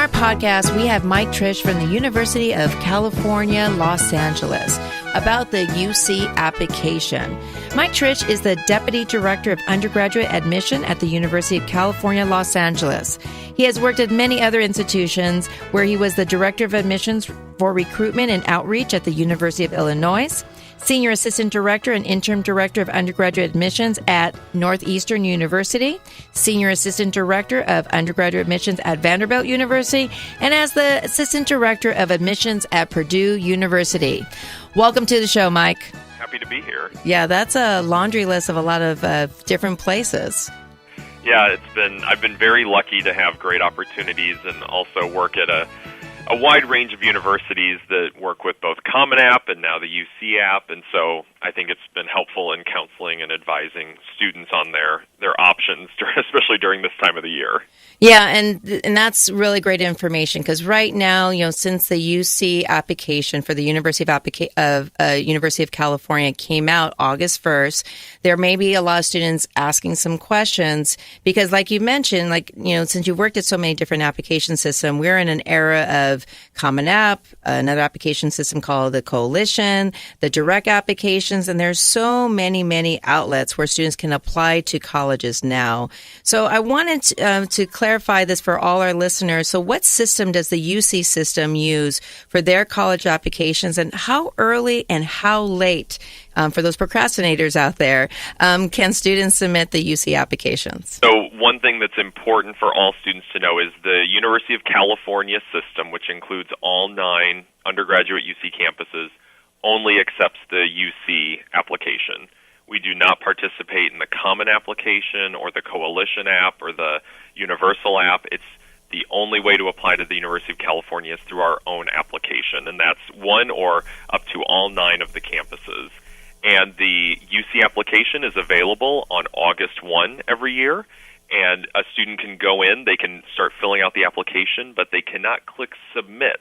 our podcast, we have Mike Drish from the University of California, Los Angeles about the UC application. Mike Drish is the Deputy Director of Undergraduate Admission at the University of California, Los Angeles. He has worked at many other institutions where he was the Director of Admissions for Recruitment and Outreach at the University of Illinois, Senior Assistant Director and Interim Director of Undergraduate Admissions at Northeastern University, Senior Assistant Director of Undergraduate Admissions at Vanderbilt University, and as the Assistant Director of Admissions at Purdue University. Welcome to the show, Mike. Happy to be here. Yeah, that's a laundry list of a lot of different places. Yeah, I've been very lucky to have great opportunities and also work at a wide range of universities that work with both Common App and now the UC app, and so I think it's been helpful in counseling and advising students on their options, especially during this time of the year. Yeah, and that's really great information because right now, since the UC application for the University of California came out August 1st, there may be a lot of students asking some questions because, like you mentioned, since you've worked at so many different application systems, we're in an era of Common App, another application system called the Coalition, the direct applications, and there's so many outlets where students can apply to colleges now. So I wanted to clarify this for all our listeners. So what system does the UC system use for their college applications, and how early and how late, for those procrastinators out there, can students submit the UC applications? So one thing that's important for all students to know is the University of California system, which includes all 9 undergraduate UC campuses, only accepts the UC application. We do not participate in the Common application or the Coalition app or the Universal app. It's the only way to apply to the University of California is through our own application, and that's one or up to all 9 of the campuses. And the UC application is available on August 1 every year, and a student can go in, they can start filling out the application, but they cannot click Submit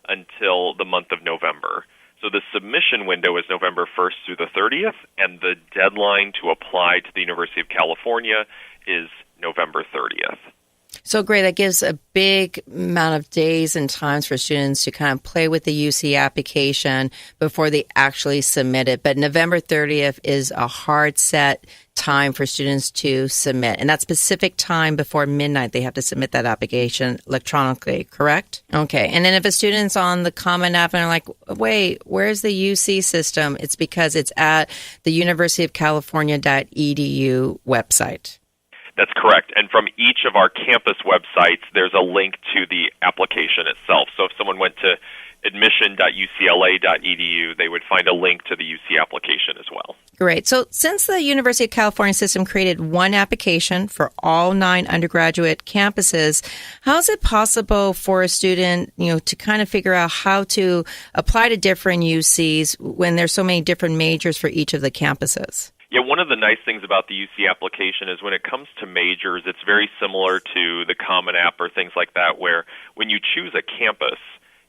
until the month of November. So the submission window is November 1st through the 30th, and the deadline to apply to the University of California is November 30th. So great. That gives a big amount of days and times for students to kind of play with the UC application before they actually submit it. But November 30th is a hard set time for students to submit. And that specific time before midnight, they have to submit that application electronically, correct? Okay. And then if a student's on the Common App and are like, wait, where's the UC system? It's because it's at the University of California.edu website. That's correct. And from each of our campus websites, there's a link to the application itself. So if someone went to admission.ucla.edu, they would find a link to the UC application as well. Great. So since the University of California system created one application for all 9 undergraduate campuses, how is it possible for a student, to kind of figure out how to apply to different UCs when there's so many different majors for each of the campuses? Yeah, one of the nice things about the UC application is when it comes to majors, it's very similar to the Common App or things like that, where when you choose a campus,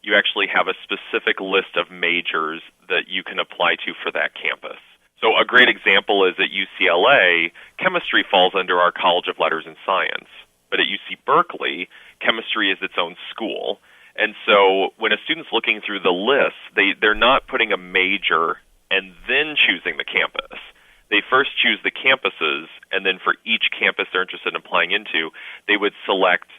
you actually have a specific list of majors that you can apply to for that campus. So a great example is at UCLA, chemistry falls under our College of Letters and Science. But at UC Berkeley, chemistry is its own school. And so when a student's looking through the list, they're not putting a major and then choosing the campus. They first choose the campuses, and then for each campus they're interested in applying into, they would select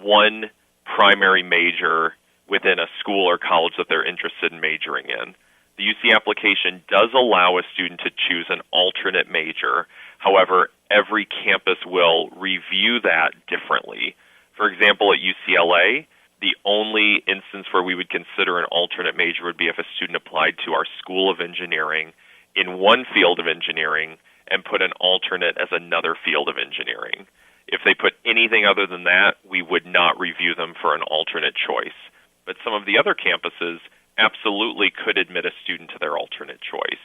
one primary major within a school or college that they're interested in majoring in. The UC application does allow a student to choose an alternate major. However, every campus will review that differently. For example, at UCLA, the only instance where we would consider an alternate major would be if a student applied to our School of Engineering in one field of engineering and put an alternate as another field of engineering. If they put anything other than that, we would not review them for an alternate choice. But some of the other campuses absolutely could admit a student to their alternate choice.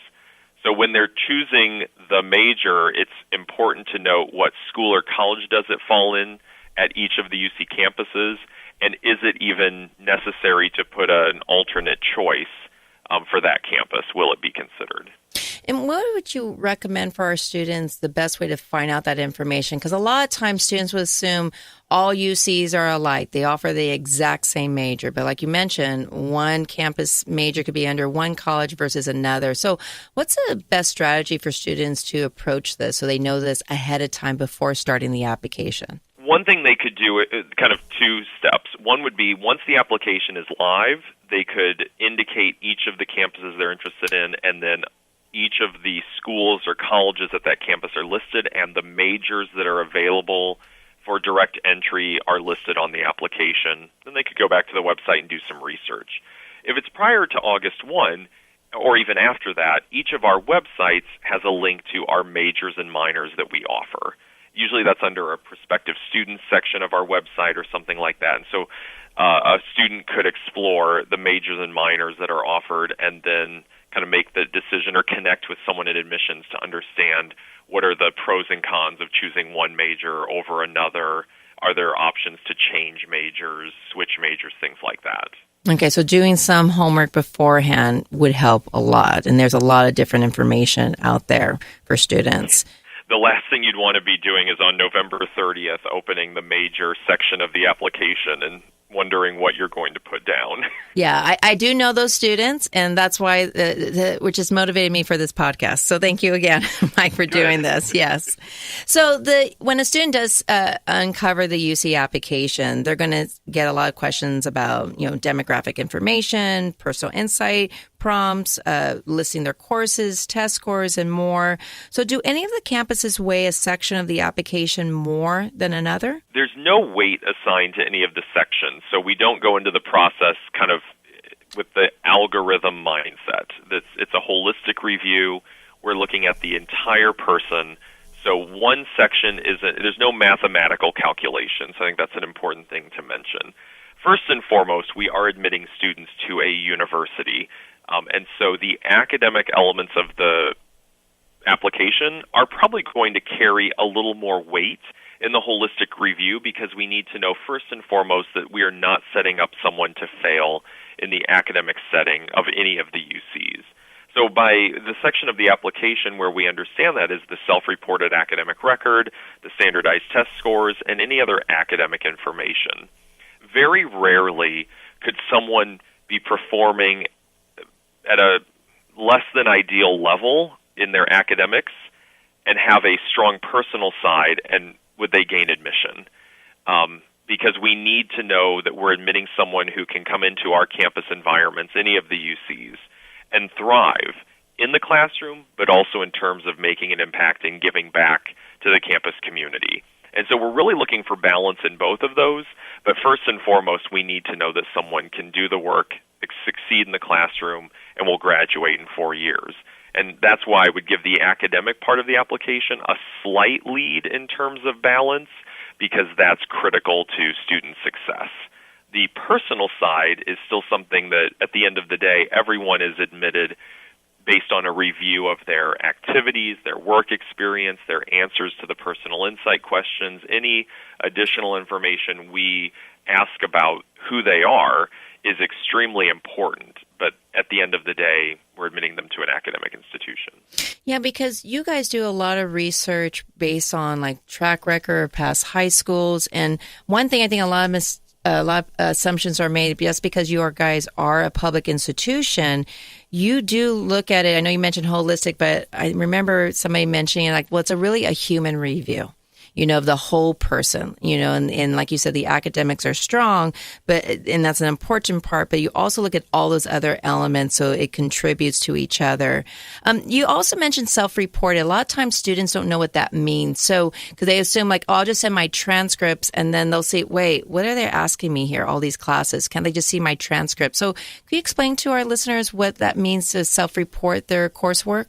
So when they're choosing the major, it's important to note what school or college does it fall in at each of the UC campuses, and is it even necessary to put an alternate choice for that campus? Will it be considered? And what would you recommend for our students, the best way to find out that information? Because a lot of times students would assume all UCs are alike. They offer the exact same major. But like you mentioned, one campus major could be under one college versus another. So what's the best strategy for students to approach this so they know this ahead of time before starting the application? One thing they could do, kind of two steps. One would be once the application is live, they could indicate each of the campuses they're interested in, and then each of the schools or colleges at that campus are listed, and the majors that are available for direct entry are listed on the application. Then they could go back to the website and do some research. If it's prior to August 1, or even after that, each of our websites has a link to our majors and minors that we offer. Usually that's under a prospective students section of our website or something like that. And so a student could explore the majors and minors that are offered and then kind of make the decision or connect with someone in admissions to understand what are the pros and cons of choosing one major over another. Are there options to change majors, switch majors, things like that? Okay, so doing some homework beforehand would help a lot. And there's a lot of different information out there for students. The last thing you'd want to be doing is on November 30th opening the major section of the application and wondering what you're going to put down. Yeah, I do know those students, and that's why, which has motivated me for this podcast. So thank you again, Mike, for doing this. Yes. So when a student does uncover the UC application, they're going to get a lot of questions about, demographic information, personal insight, prompts, listing their courses, test scores, and more. So do any of the campuses weigh a section of the application more than another? There's no weight assigned to any of the sections, so we don't go into the process kind of with the algorithm mindset. It's a holistic review. We're looking at the entire person. So one section there's no mathematical calculation, so I think that's an important thing to mention. First and foremost, we are admitting students to a university. And so the academic elements of the application are probably going to carry a little more weight in the holistic review because we need to know first and foremost that we are not setting up someone to fail in the academic setting of any of the UCs. So by the section of the application where we understand that is the self-reported academic record, the standardized test scores, and any other academic information. Very rarely could someone be performing at a less than ideal level in their academics and have a strong personal side, and would they gain admission? Because we need to know that we're admitting someone who can come into our campus environments, any of the UCs, and thrive in the classroom, but also in terms of making an impact and giving back to the campus community. And so we're really looking for balance in both of those, but first and foremost, we need to know that someone can do the work, succeed in the classroom, and will graduate in 4 years. And that's why I would give the academic part of the application a slight lead in terms of balance, because that's critical to student success. The personal side is still something that, at the end of the day, everyone is admitted based on a review of their activities, their work experience, their answers to the personal insight questions. Any additional information we ask about who they are is extremely important. But at the end of the day, we're admitting them to an academic institution. Yeah, because you guys do a lot of research based on like track record, past high schools. And one thing I think a lot of assumptions are made just because you guys are a public institution. You do look at it. I know you mentioned holistic, but I remember somebody mentioning like, well, it's really a human review, of the whole person, and like you said, the academics are strong, and that's an important part, but you also look at all those other elements so it contributes to each other. You also mentioned self-reported. A lot of times students don't know what that means. So, because they assume like, I'll just send my transcripts and then they'll say, wait, what are they asking me here? All these classes, can they just see my transcript? So can you explain to our listeners what that means to self-report their coursework?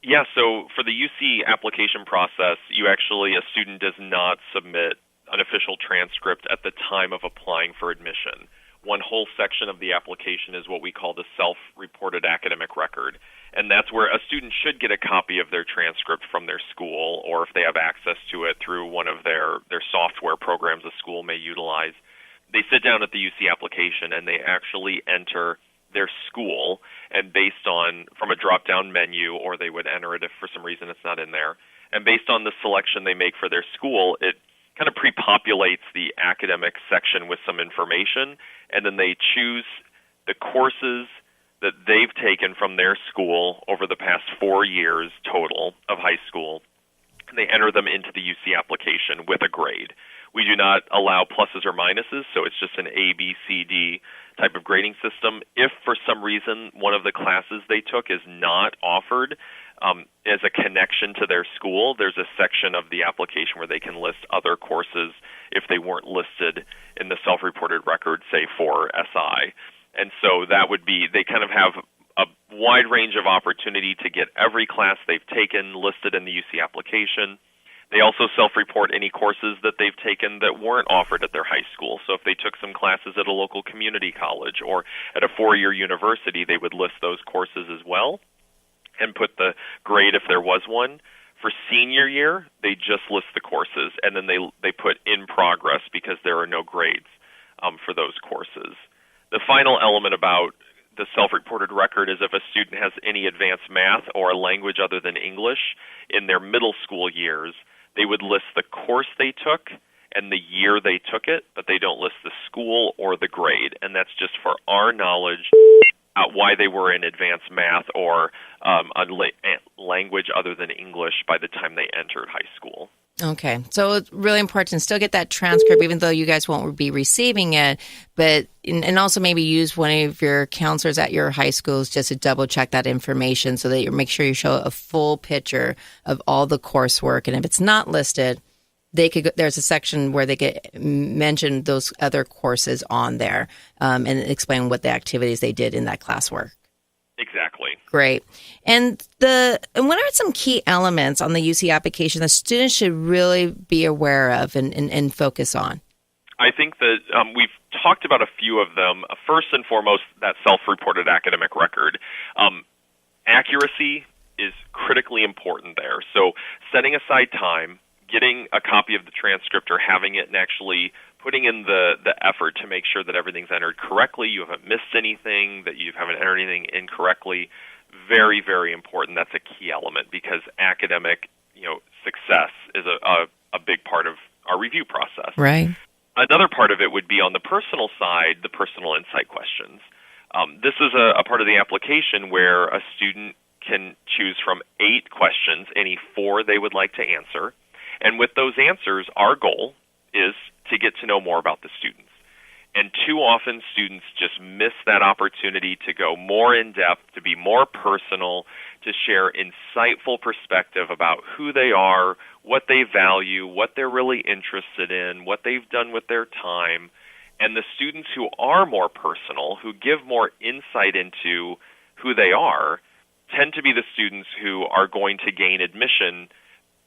Yeah, so for the UC application process, a student does not submit an official transcript at the time of applying for admission. One whole section of the application is what we call the self-reported academic record, and that's where a student should get a copy of their transcript from their school, or if they have access to it through one of their software programs a school may utilize. They sit down at the UC application and they actually enter their school, and based on, from a drop-down menu, or they would enter it if for some reason it's not in there, and based on the selection they make for their school, it kind of pre-populates the academic section with some information, and then they choose the courses that they've taken from their school over the past 4 years total of high school, and they enter them into the UC application with a grade. We do not allow pluses or minuses, so it's just an A, B, C, D type of grading system. If for some reason one of the classes they took is not offered as a connection to their school, there's a section of the application where they can list other courses if they weren't listed in the self-reported record, say for SI. And so that would be, they kind of have a wide range of opportunity to get every class they've taken listed in the UC application. They also self-report any courses that they've taken that weren't offered at their high school. So if they took some classes at a local community college or at a 4-year university, they would list those courses as well and put the grade if there was one. For senior year, they just list the courses, and then they put in progress because there are no grades for those courses. The final element about the self-reported record is if a student has any advanced math or a language other than English in their middle school years, they would list the course they took and the year they took it, but they don't list the school or the grade. And that's just for our knowledge why they were in advanced math or a language other than English by the time they entered high school. Okay. So it's really important to still get that transcript, even though you guys won't be receiving it, but and also maybe use one of your counselors at your high schools just to double check that information so that you make sure you show a full picture of all the coursework. And if it's not listed, they could. There's a section where they could mention those other courses on there and explain what the activities they did in that classwork. Exactly. Great. And what are some key elements on the UC application that students should really be aware of and focus on? I think that we've talked about a few of them. First and foremost, that self-reported academic record. Accuracy is critically important there. So setting aside time, getting a copy of the transcript or having it and actually putting in the effort to make sure that everything's entered correctly, you haven't missed anything, that you haven't entered anything incorrectly, very, very important. That's a key element because academic, success is a big part of our review process. Right. Another part of it would be on the personal side, the personal insight questions. This is a part of the application where a student can choose from 8 questions, any 4 they would like to answer. And with those answers, our goal is to get to know more about the students. And too often students just miss that opportunity to go more in depth, to be more personal, to share insightful perspective about who they are, what they value, what they're really interested in, what they've done with their time. And the students who are more personal, who give more insight into who they are, tend to be the students who are going to gain admission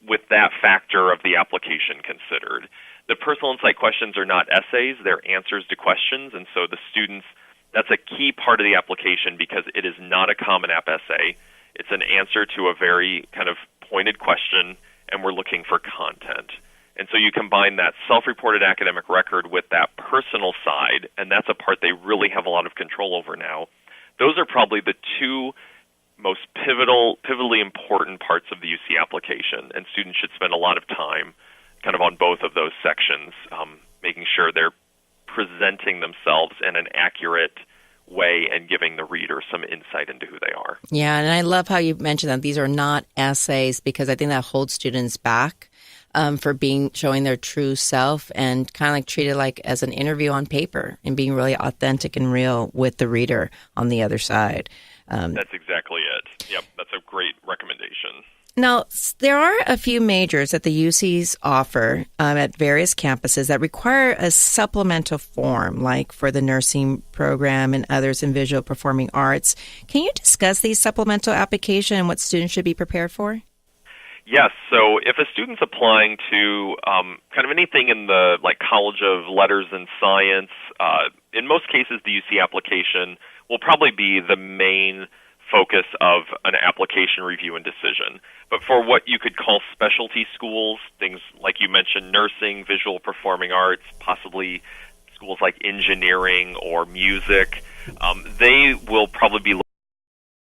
with that factor of the application considered. The personal insight questions are not essays, they're answers to questions, and so the students, that's a key part of the application because it is not a Common App essay. It's an answer to a very kind of pointed question, and we're looking for content. And so you combine that self-reported academic record with that personal side, and that's a part they really have a lot of control over now. Those are probably the 2 most pivotally important parts of the UC application, and students should spend a lot of time kind of on both of those sections, making sure they're presenting themselves in an accurate way and giving the reader some insight into who they are. Yeah, and I love how you mentioned that these are not essays because I think that holds students back for showing their true self and kind of like treat it like as an interview on paper and being really authentic and real with the reader on the other side. That's exactly it. Yep, that's a great recommendation. Now, there are a few majors that the UCs offer at various campuses that require a supplemental form, like for the nursing program and others in visual performing arts. Can you discuss these supplemental application and what students should be prepared for? Yes. So if a student's applying to kind of anything in the College of Letters and Science, in most cases the UC application will probably be the main focus of an application review and decision. But for what you could call specialty schools, things like you mentioned, nursing, visual performing arts, possibly schools like engineering or music, they will probably be